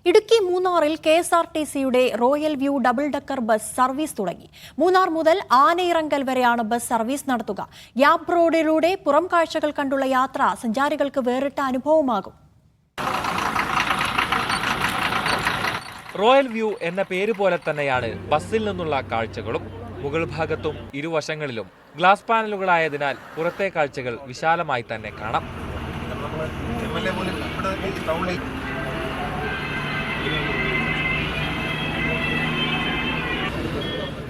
ഇടുക്കി മൂന്നാറിൽ KSRTCയുടെ royal view double decker bus service തുടങ്ങി. മൂന്നാർ മുതൽ ആനയിറങ്കൽ വരെയാണ് ബസ് സർവീസ് നടത്തുക. ഗ്യാപ് റോഡിലൂടെ പുറം കാഴ്ചകൾ കണ്ടുള്ള യാത്ര സഞ്ചാരികൾക്ക് വേറിട്ട അനുഭവമാകും. റോയൽ വ്യൂ എന്ന പേര് പോലെ തന്നെയാണ് ബസ്സിൽ നിന്നുള്ള കാഴ്ചകളും. മുകൾ ഭാഗത്തും ഇരുവശങ്ങളിലും ഗ്ലാസ് പാനലുകളായതിനാൽ പുറത്തെ കാഴ്ചകൾ വിശാലമായി തന്നെ കാണാം.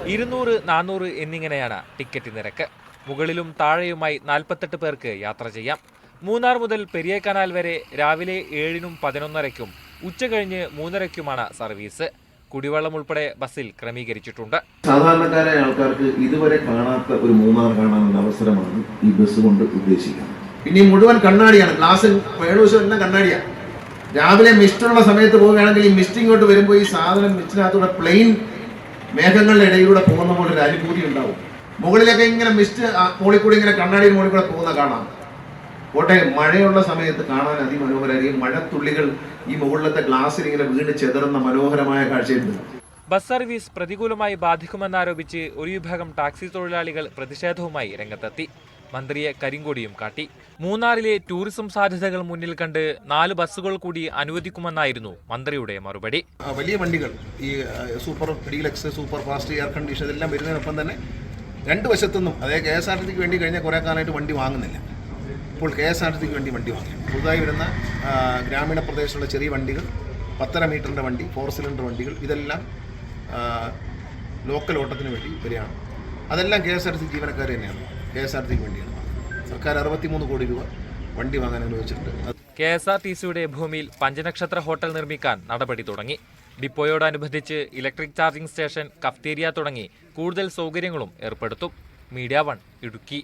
200-400 എന്നിങ്ങനെയാണ് ടിക്കറ്റ് നിരക്ക്. മുകളിലും താഴെയുമായി 48 പേർക്ക് യാത്ര ചെയ്യാം. മൂന്നാർ മുതൽ പെരിയ കനാൽ വരെ രാവിലെ 7-നും 11:30-ക്കും ഉച്ചകഴിഞ്ഞ് 3:30-ക്കുമാണ് സർവീസ്. കുടിവെള്ളം ഉൾപ്പെടെ ബസ്സിൽ ക്രമീകരിച്ചിട്ടുണ്ട്. സാധാരണക്കാരായ ആൾക്കാർക്ക് ഇതുവരെ കാണാത്ത ഒരു മൂന്നാർ കാണാനുള്ള അവസരമാണ് ഈ ബസ് കൊണ്ട് ഉദ്ദേശിക്കുന്നത്. പിന്നെ ഈ മുഴുവൻ കണ്ണാടിയാണ്, ഗ്ലാസ് വേണൂശം എല്ലാം കണ്ണാടിയാണ്. രാവിലെ മിസ്റ്റുള്ള സമയത്ത് പോവുകയാണെങ്കിൽ ഈ മിസ്റ്റ് ഇങ്ങോട്ട് വരുമ്പോൾ ഈ സാധനം മിസ്റ്റിനകത്തൂടെ പ്ലെയിൻ മേഘങ്ങളുടെ ഇടയിലൂടെ പോകുന്ന പോലെ ഒരു അനുഭൂതി ഉണ്ടാവും. മുകളിലൊക്കെ ഇങ്ങനെ മിസ്റ്റ് മുകളിൽ കൂടി ഇങ്ങനെ കണ്ണാടിയുടെ മുകളിൽ കൂടെ പോകുന്ന കാണാം. കോട്ടയം മഴയുള്ള സമയത്ത് കാണാൻ അതിമനോഹരമായിരിക്കും. മഴത്തുള്ളികൾ ഈ മുകളിലത്തെ ഗ്ലാസ്സിൽ ഇങ്ങനെ വീണ് ചെതറുന്ന മനോഹരമായ കാഴ്ചയുണ്ട്. ബസ് സർവീസ് പ്രതികൂലമായി ബാധിക്കുമെന്നാരോപിച്ച് ഒരു വിഭാഗം ടാക്സി തൊഴിലാളികൾ പ്രതിഷേധവുമായി രംഗത്തെത്തി. മന്ത്രിയെ കരിങ്കൊടിയും കാട്ടി. മൂന്നാറിലെ ടൂറിസം സാധ്യതകൾ മുന്നിൽ കണ്ട് 4 ബസ്സുകൾ കൂടി അനുവദിക്കുമെന്നായിരുന്നു മന്ത്രിയുടെ മറുപടി. വലിയ വണ്ടികൾ, ഈ super deluxe, super fast, air condition ഇതെല്ലാം വരുന്നതിനൊപ്പം തന്നെ രണ്ട് വശത്തുനിന്നും, അതായത് KSRTCക്ക് വേണ്ടി കഴിഞ്ഞ കുറേ കാലമായിട്ട് വണ്ടി വാങ്ങുന്നില്ല. ഇപ്പോൾ KSRTCക്ക് വേണ്ടി വണ്ടി വാങ്ങി. പുതുതായി വരുന്ന ഗ്രാമീണ പ്രദേശത്തുള്ള ചെറിയ വണ്ടികൾ, 1.5 മീറ്ററിൻ്റെ വണ്ടി, 4 സിലിണ്ടർ വണ്ടികൾ, ഇതെല്ലാം ലോക്കൽ ഓട്ടത്തിന് വേണ്ടി വരികയാണ്. അതെല്ലാം KSRTC ജീവനക്കാർ തന്നെയാണ്. KSRTCക്ക് വേണ്ടിയാണ്. സർക്കാർ 63 കോടി രൂപ വണ്ടി വാങ്ങാൻ അനുവദിച്ചിട്ടുണ്ട്. KSRTCയുടെ ഭൂമിയിൽ പഞ്ചനക്ഷത്ര ഹോട്ടൽ നിർമ്മിക്കാൻ നടപടി തുടങ്ങി. ഡിപ്പോയോടനുബന്ധിച്ച് ഇലക്ട്രിക് ചാർജിംഗ് സ്റ്റേഷൻ, കഫ്റ്റീരിയ തുടങ്ങി കൂടുതൽ സൗകര്യങ്ങളും ഏർപ്പെടുത്തും. മീഡിയ 1 ഇടുക്കി.